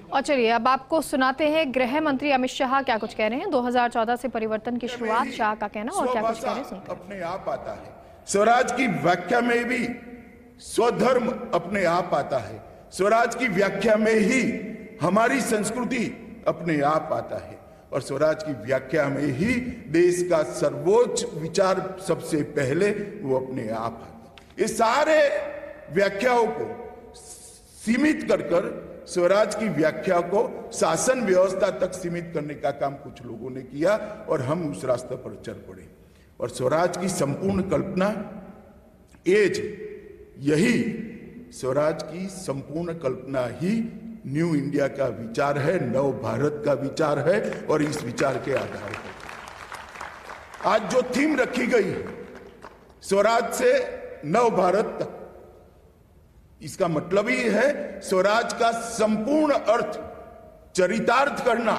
और चलिए अब आपको सुनाते हैं गृह मंत्री अमित शाह क्या कुछ कह रहे हैं। 2014 से परिवर्तन की शुरुआत, शाह का कहना और क्या कुछ कह रहे हैं। अपने आप आता है। स्वराज की व्याख्या में भी स्वधर्म अपने आप आता है। स्वराज की व्याख्या में ही हमारी संस्कृति अपने आप आता है और स्वराज की व्याख्या में ही देश का सर्वोच्च विचार सबसे पहले वो अपने आप आता है। ये सारे व्याख्याओं को सीमित कर स्वराज की व्याख्या को शासन व्यवस्था तक सीमित करने का काम कुछ लोगों ने किया और हम उस रास्ते पर चल पड़े। और स्वराज की संपूर्ण कल्पना यही स्वराज की संपूर्ण कल्पना ही न्यू इंडिया का विचार है, नव भारत का विचार है और इस विचार के आधार पर आज जो थीम रखी गई है स्वराज से नव भारत तक, इसका मतलब ही है स्वराज का संपूर्ण अर्थ चरितार्थ करना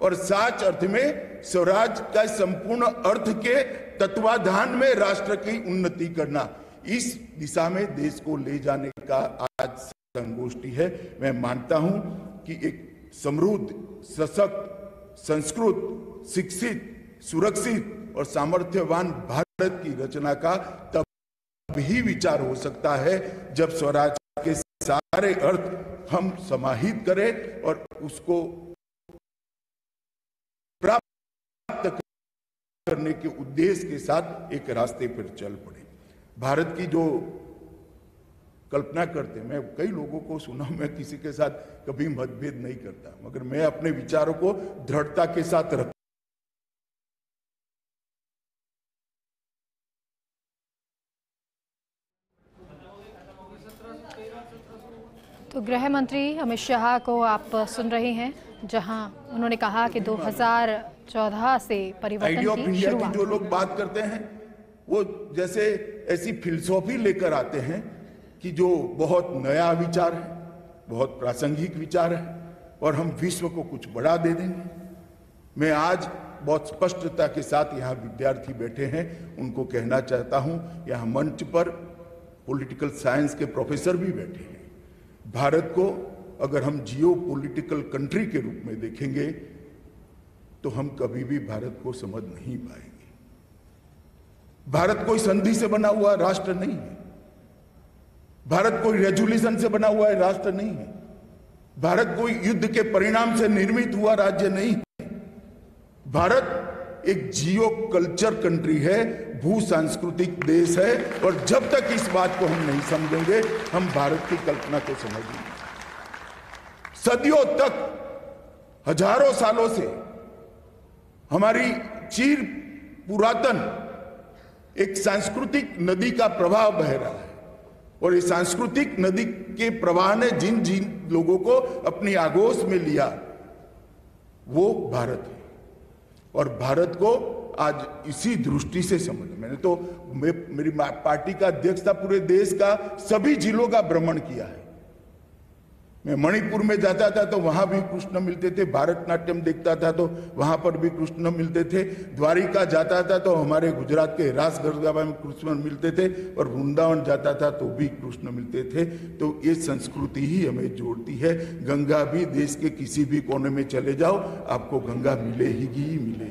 और साच अर्थ में स्वराज का संपूर्ण अर्थ के तत्वाधान में राष्ट्र की उन्नति करना। इस दिशा में देश को ले जाने का आज संगोष्ठी है। मैं मानता हूं कि एक समृद्ध, सशक्त, संस्कृत, शिक्षित, सुरक्षित और सामर्थ्यवान भारत की रचना का तब ही विचार हो सकता है जब स्वराज के सारे अर्थ हम समाहित करें और उसको प्राप्त करने के उद्देश्य के साथ एक रास्ते पर चल पड़े। भारत की जो कल्पना करते, मैं कई लोगों को सुना, मैं किसी के साथ कभी मतभेद नहीं करता, मगर मैं अपने विचारों को दृढ़ता के साथ रख। तो गृह मंत्री अमित शाह को आप सुन रहे हैं, जहां उन्होंने कहा कि 2014 से परिवर्तन की शुरुआत। जो लोग बात करते हैं वो जैसे ऐसी फिलसॉफी लेकर आते हैं कि जो बहुत नया विचार है, बहुत प्रासंगिक विचार है और हम विश्व को कुछ बड़ा दे देंगे। मैं आज बहुत स्पष्टता के साथ यहाँ विद्यार्थी बैठे हैं, उनको कहना चाहता हूँ, यहाँ मंच पर पॉलिटिकल साइंस के प्रोफेसर भी बैठे हैं। भारत को अगर हम जियो पॉलिटिकल कंट्री के रूप में देखेंगे तो हम कभी भी भारत को समझ नहीं पाएंगे। भारत कोई संधि से बना हुआ राष्ट्र नहीं है, भारत कोई रेजोल्यूशन से बना हुआ राष्ट्र नहीं है, भारत कोई युद्ध के परिणाम से निर्मित हुआ राज्य नहीं है। भारत एक जियो कल्चर कंट्री है, भू सांस्कृतिक देश है और जब तक इस बात को हम नहीं समझेंगे हम भारत की कल्पना को समझेंगे। सदियों तक, हजारों सालों से हमारी चिर पुरातन एक सांस्कृतिक नदी का प्रवाह बह रहा है और इस सांस्कृतिक नदी के प्रवाह ने जिन जिन लोगों को अपनी आगोश में लिया वो भारत है और भारत को आज इसी दृष्टि से मैंने तो मेरी पार्टी का अध्यक्ष था, पूरे देश का सभी जिलों का भ्रमण किया है। मैं मणिपुर में जाता था तो वहां भी कृष्ण मिलते थे, भारतनाट्यम देखता था तो वहां पर भी कृष्ण मिलते थे, द्वारिका जाता था तो हमारे गुजरात के रास गरबा में कृष्ण मिलते थे और वृंदावन जाता था तो भी कृष्ण मिलते थे। तो ये संस्कृति ही हमें जोड़ती है। गंगा भी देश के किसी भी कोने में चले जाओ आपको गंगा मिलेगी ही मिलेगी।